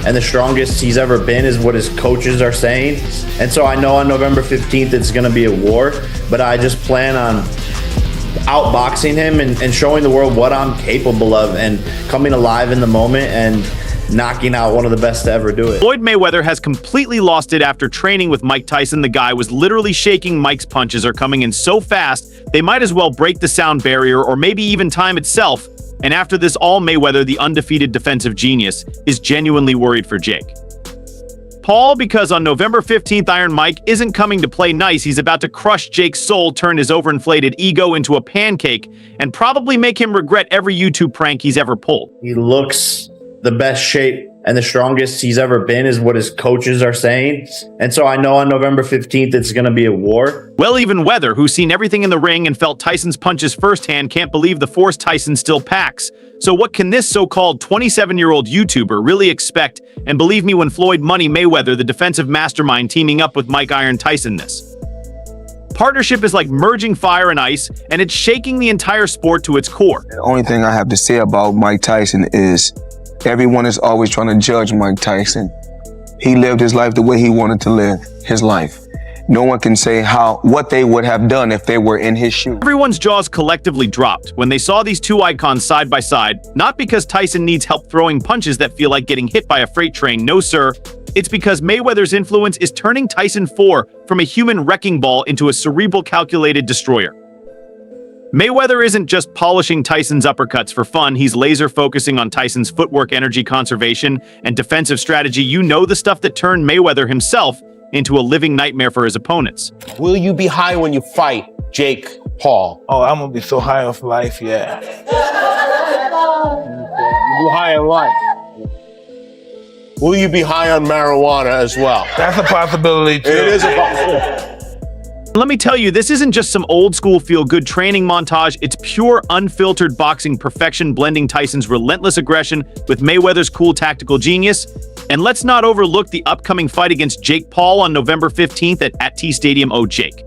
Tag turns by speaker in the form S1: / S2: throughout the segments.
S1: and the strongest he's ever been is what his coaches are saying. And so I know on November 15th it's going to be a war, but I just plan on outboxing him and showing the world what I'm capable of and coming alive in the moment and knocking out one of the best to ever do it.
S2: Floyd Mayweather has completely lost it after training with Mike Tyson. The guy was literally shaking. Mike's punches are coming in so fast, they might as well break the sound barrier or maybe even time itself. And after this all, Mayweather, the undefeated defensive genius, is genuinely worried for Jake Paul, because on November 15th, Iron Mike isn't coming to play nice. He's about to crush Jake's soul, turn his overinflated ego into a pancake, and probably make him regret every YouTube prank he's ever pulled.
S1: He looks the best shape and the strongest he's ever been is what his coaches are saying. And so I know on November 15th, it's going to be a war.
S2: Well, even Weather, who's seen everything in the ring and felt Tyson's punches firsthand, can't believe the force Tyson still packs. So what can this so-called 27-year-old YouTuber really expect? And believe me when Floyd Money Mayweather, the defensive mastermind, teaming up with Mike Iron Tyson, this partnership is like merging fire and ice, and it's shaking the entire sport to its core.
S3: The only thing I have to say about Mike Tyson is everyone is always trying to judge Mike Tyson. He lived his life the way he wanted to live his life. No one can say what they would have done if they were in his shoes.
S2: Everyone's jaws collectively dropped when they saw these two icons side by side, not because Tyson needs help throwing punches that feel like getting hit by a freight train. No, sir. It's because Mayweather's influence is turning Tyson 4 from a human wrecking ball into a cerebral calculated destroyer. Mayweather isn't just polishing Tyson's uppercuts for fun. He's laser focusing on Tyson's footwork, energy conservation, and defensive strategy. You know, the stuff that turned Mayweather himself into a living nightmare for his opponents.
S4: Will you be high when you fight Jake Paul?
S5: Oh, I'm gonna be so high off life, yeah.
S4: You high on life. Will you be high on marijuana as well?
S5: That's a possibility too.
S4: It is a possibility.
S2: Let me tell you, this isn't just some old school feel-good training montage. It's pure, unfiltered boxing perfection, blending Tyson's relentless aggression with Mayweather's cool tactical genius. And let's not overlook the upcoming fight against Jake Paul on November 15th at T Stadium. Oh, Jake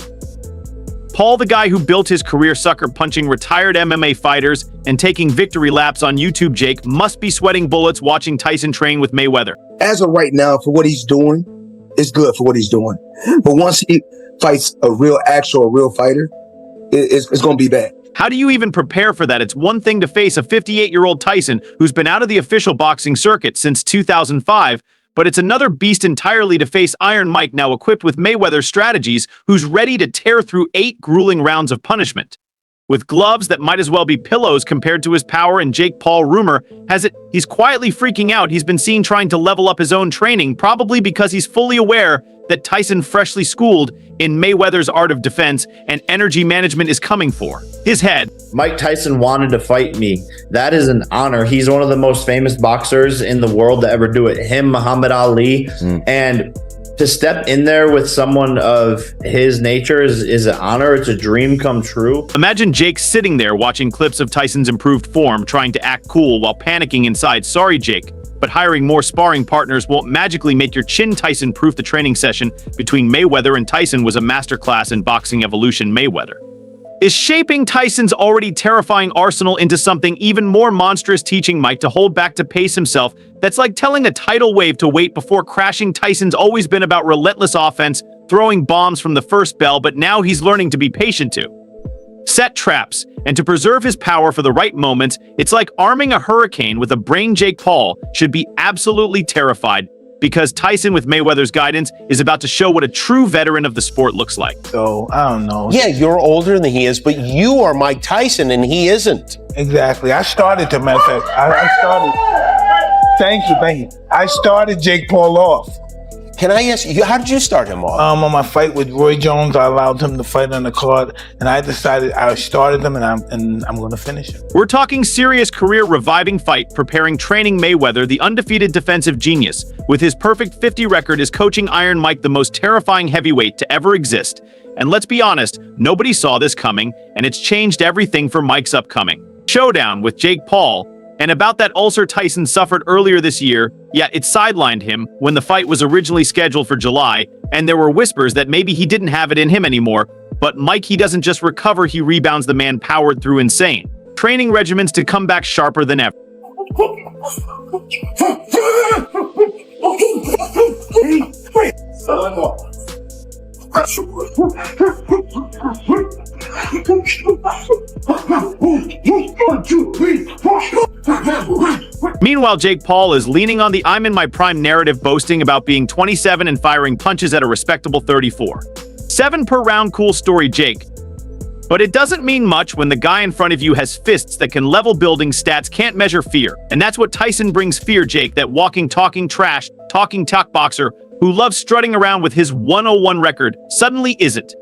S2: Paul, the guy who built his career sucker punching retired MMA fighters and taking victory laps on YouTube. Jake must be sweating bullets watching Tyson train with Mayweather.
S6: As of right now, for what he's doing, it's good for what he's doing. But once he fights a real fighter, it's going to be bad.
S2: How do you even prepare for that? It's one thing to face a 58-year-old Tyson who's been out of the official boxing circuit since 2005, but it's another beast entirely to face Iron Mike, now equipped with Mayweather's strategies, who's ready to tear through 8 grueling rounds of punishment. With gloves that might as well be pillows compared to his power, and Jake Paul, rumor has it, he's quietly freaking out. He's been seen trying to level up his own training, probably because he's fully aware that Tyson, freshly schooled in Mayweather's art of defense and energy management, is coming for his head.
S1: Mike Tyson wanted to fight me. That is an honor. He's one of the most famous boxers in the world to ever do it. Him, Muhammad Ali. And to step in there with someone of his nature is an honor. It's a dream come true.
S2: Imagine Jake sitting there watching clips of Tyson's improved form, trying to act cool while panicking inside. Sorry, Jake, but hiring more sparring partners won't magically make your chin. Tyson proof the training session between Mayweather and Tyson was a masterclass in boxing evolution. Mayweather is shaping Tyson's already terrifying arsenal into something even more monstrous, teaching Mike to hold back, to pace himself. That's like telling a tidal wave to wait before crashing. Tyson's always been about relentless offense, throwing bombs from the first bell, but now he's learning to be patient, to set traps, and to preserve his power for the right moments. It's like arming a hurricane with a brain. Jake Paul should be absolutely terrified, because Tyson, with Mayweather's guidance, is about to show what a true veteran of the sport looks like.
S5: So, I don't know.
S4: Yeah, you're older than he is, but you are Mike Tyson and he isn't.
S5: Exactly. I started, to matter of fact, I started. Thank you. I started Jake Paul off.
S4: Can I ask you, how did you start him off?
S5: On my fight with Roy Jones, I allowed him to fight on the card, and I decided I started him, and I'm going to finish him.
S2: We're talking serious career-reviving fight, preparing, training Mayweather, the undefeated defensive genius, with his perfect 50 record, is coaching Iron Mike, the most terrifying heavyweight to ever exist. And let's be honest, nobody saw this coming, and it's changed everything for Mike's upcoming showdown with Jake Paul. And about that ulcer Tyson suffered earlier this year, yeah, it sidelined him when the fight was originally scheduled for July, and there were whispers that maybe he didn't have it in him anymore. But Mike, he doesn't just recover, he rebounds. The man powered through insane training regimens to come back sharper than ever. Meanwhile, Jake Paul is leaning on the "I'm in my prime" narrative, boasting about being 27 and firing punches at a respectable 34. 7 per round, cool story, Jake. But it doesn't mean much when the guy in front of you has fists that can level buildings. Stats can't measure fear. And that's what Tyson brings: fear. Jake, that walking, talking trash, talking talk boxer who loves strutting around with his 101 record, suddenly isn't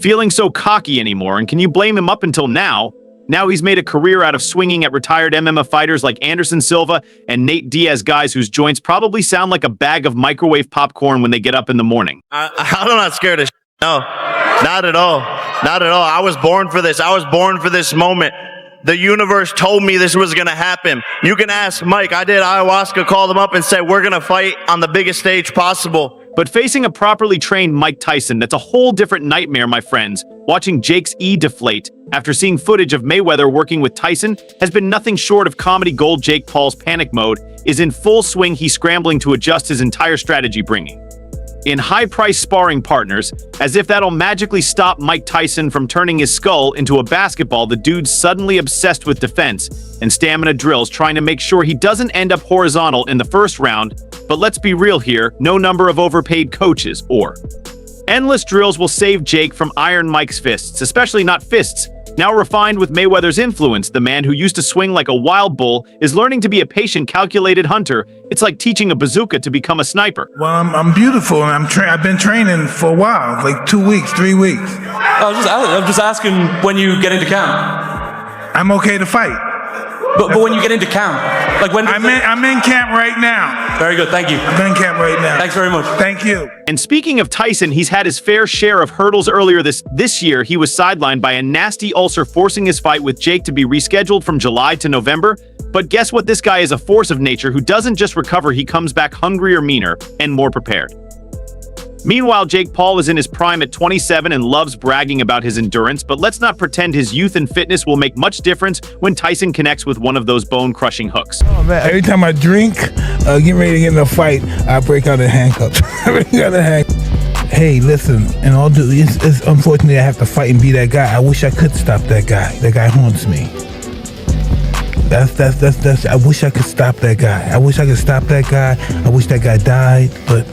S2: feeling so cocky anymore. And can you blame him? Up until now he's made a career out of swinging at retired MMA fighters like Anderson Silva and Nate Diaz, guys whose joints probably sound like a bag of microwave popcorn when they get up in the morning.
S1: I'm not scared of no, not at all. Not at all. I was born for this. I was born for this moment. The universe told me this was going to happen. You can ask Mike. I did ayahuasca, called him up and said, we're going to fight on the biggest stage possible.
S2: But facing a properly trained Mike Tyson, that's a whole different nightmare, my friends. Watching Jake's deflate after seeing footage of Mayweather working with Tyson has been nothing short of comedy gold. Jake Paul's panic mode is in full swing. He's scrambling to adjust his entire strategy, bringing in high-priced sparring partners, as if that'll magically stop Mike Tyson from turning his skull into a basketball. The dude's suddenly obsessed with defense and stamina drills, trying to make sure he doesn't end up horizontal in the first round. But let's be real here, no number of overpaid coaches or endless drills will save Jake from Iron Mike's fists, especially not fists. Now refined with Mayweather's influence, the man who used to swing like a wild bull is learning to be a patient, calculated hunter. It's like teaching a bazooka to become a sniper.
S5: Well, I'm beautiful, and I've been training for a while, like 2 weeks, 3 weeks.
S7: I'm just asking when you get into camp.
S5: I'm okay to fight.
S7: But when you get into camp, like when
S5: I'm in camp right now.
S7: Very good, thank you.
S5: I'm in camp right now.
S7: Thanks very much.
S5: Thank you.
S2: And speaking of Tyson, he's had his fair share of hurdles. Earlier this year, he was sidelined by a nasty ulcer, forcing his fight with Jake to be rescheduled from July to November. But guess what? This guy is a force of nature who doesn't just recover, he comes back hungrier, meaner, and more prepared. Meanwhile, Jake Paul is in his prime at 27 and loves bragging about his endurance, but let's not pretend his youth and fitness will make much difference when Tyson connects with one of those bone-crushing hooks.
S5: Oh man, every time I drink, get ready to get in a fight, I break out in handcuffs. Hey, listen, and all due, it's unfortunately I have to fight and be that guy. I wish I could stop that guy. That guy haunts me. That's. I wish I could stop that guy. I wish I could stop that guy. I wish that guy died, but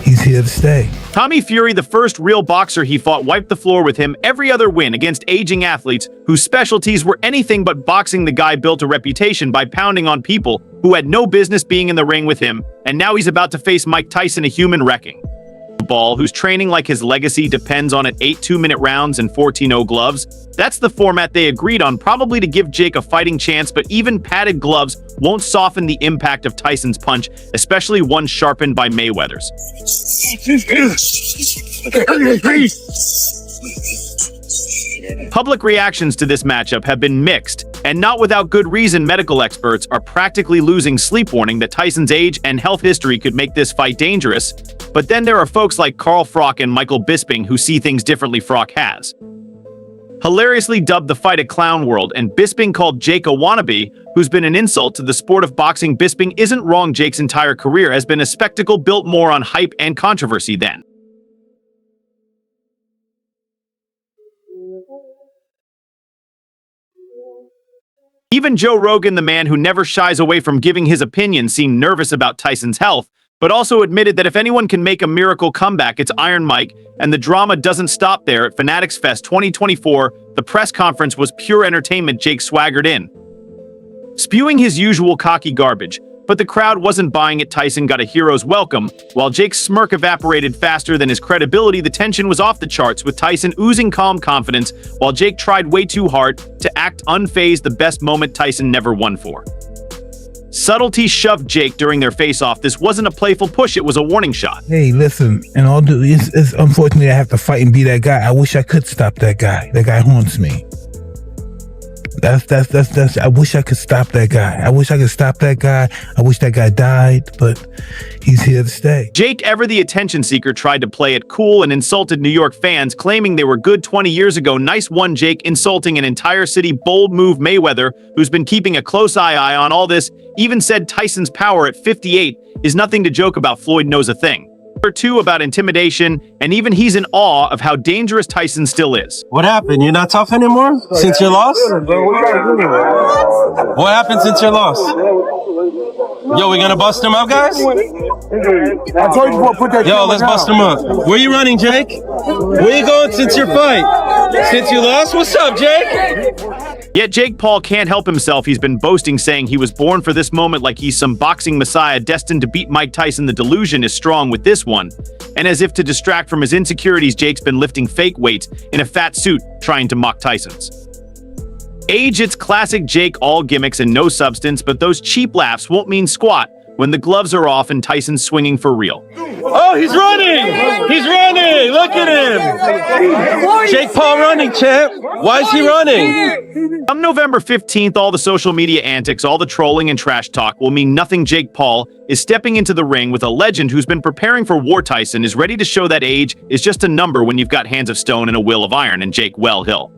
S5: he's here to stay.
S2: Tommy Fury, the first real boxer he fought, wiped the floor with him. Every other win against aging athletes whose specialties were anything but boxing. The guy built a reputation by pounding on people who had no business being in the ring with him, and now he's about to face Mike Tyson, a human wrecking ball whose training, like his legacy, depends on 8 2-minute rounds and 14-0 gloves. That's the format they agreed on, probably to give Jake a fighting chance, but even padded gloves won't soften the impact of Tyson's punch, especially one sharpened by Mayweather's. Public reactions to this matchup have been mixed, and not without good reason. Medical experts are practically losing sleep, warning that Tyson's age and health history could make this fight dangerous. But then there are folks like Carl Froch and Michael Bisping who see things differently. Froch has hilariously dubbed the fight a clown world, and Bisping called Jake a wannabe, who's been an insult to the sport of boxing. Bisping isn't wrong. Jake's entire career has been a spectacle built more on hype and controversy than even Joe Rogan, the man who never shies away from giving his opinion, seemed nervous about Tyson's health, but also admitted that if anyone can make a miracle comeback, it's Iron Mike. And the drama doesn't stop there. At Fanatics Fest 2024, the press conference was pure entertainment. Jake swaggered in, spewing his usual cocky garbage, but the crowd wasn't buying it. Tyson got a hero's welcome. While Jake's smirk evaporated faster than his credibility, the tension was off the charts, with Tyson oozing calm confidence, while Jake tried way too hard to act unfazed. The best moment Tyson never won for. Subtlety shoved Jake during their face-off. This wasn't a playful push, it was a warning shot.
S5: Hey, listen, and all due, it's unfortunately I have to fight and be that guy. I wish I could stop that guy. That guy haunts me. That's. I wish I could stop that guy. I wish I could stop that guy. I wish that guy died, but he's here to stay.
S2: Jake, ever the attention seeker, tried to play it cool and insulted New York fans, claiming they were good 20 years ago. Nice one, Jake, insulting an entire city. Bold move. Mayweather, who's been keeping a close eye on all this, even said Tyson's power at 58 is nothing to joke about. Floyd knows a thing or two about intimidation, and even he's in awe of how dangerous Tyson still is.
S8: What happened? You're not tough anymore since your loss? What happened since your loss? Yo, we gonna bust him up, guys? Yo, let's bust him up. Where you running, Jake? Where you going since your fight? Since you lost? What's up, Jake?
S2: Yet Jake Paul can't help himself. He's been boasting, saying he was born for this moment, like he's some boxing messiah destined to beat Mike Tyson. The delusion is strong with this one. And as if to distract from his insecurities, Jake's been lifting fake weights in a fat suit, trying to mock Tyson's age. It's classic Jake, all gimmicks and no substance, but those cheap laughs won't mean squat when the gloves are off and Tyson's swinging for real.
S8: Oh, he's running! He's running! Look at him! Jake Paul running, champ! Why is he running?
S2: Come November 15th, all the social media antics, all the trolling and trash talk will mean nothing. Jake Paul is stepping into the ring with a legend who's been preparing for war. Tyson is ready to show that age is just a number when you've got hands of stone and a will of iron, and Jake, well, he'll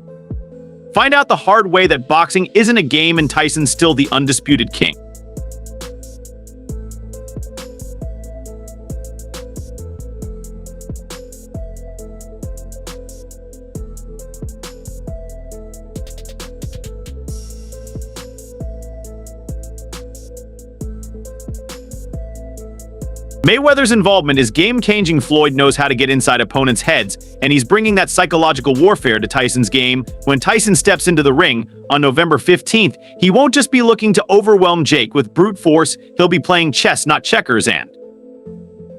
S2: find out the hard way that boxing isn't a game and Tyson's still the undisputed king. Mayweather's involvement is game-changing. Floyd knows how to get inside opponents' heads, and he's bringing that psychological warfare to Tyson's game. When Tyson steps into the ring on November 15th, he won't just be looking to overwhelm Jake with brute force, he'll be playing chess, not checkers, and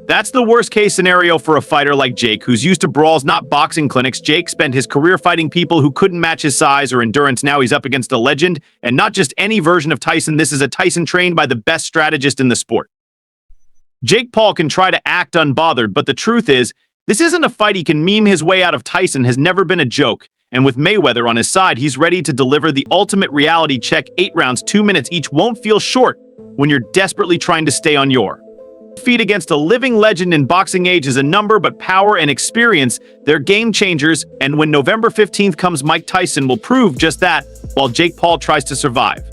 S2: that's the worst-case scenario for a fighter like Jake, who's used to brawls, not boxing clinics. Jake spent his career fighting people who couldn't match his size or endurance. Now he's up against a legend, and not just any version of Tyson. This is a Tyson trained by the best strategist in the sport. Jake Paul can try to act unbothered, but the truth is, this isn't a fight he can meme his way out of. Tyson has never been a joke, and with Mayweather on his side, he's ready to deliver the ultimate reality check. 8 rounds, 2 minutes each won't feel short when you're desperately trying to stay on your feet against a living legend. In boxing, age is a number, but power and experience, they're game changers, and when November 15th comes, Mike Tyson will prove just that, while Jake Paul tries to survive.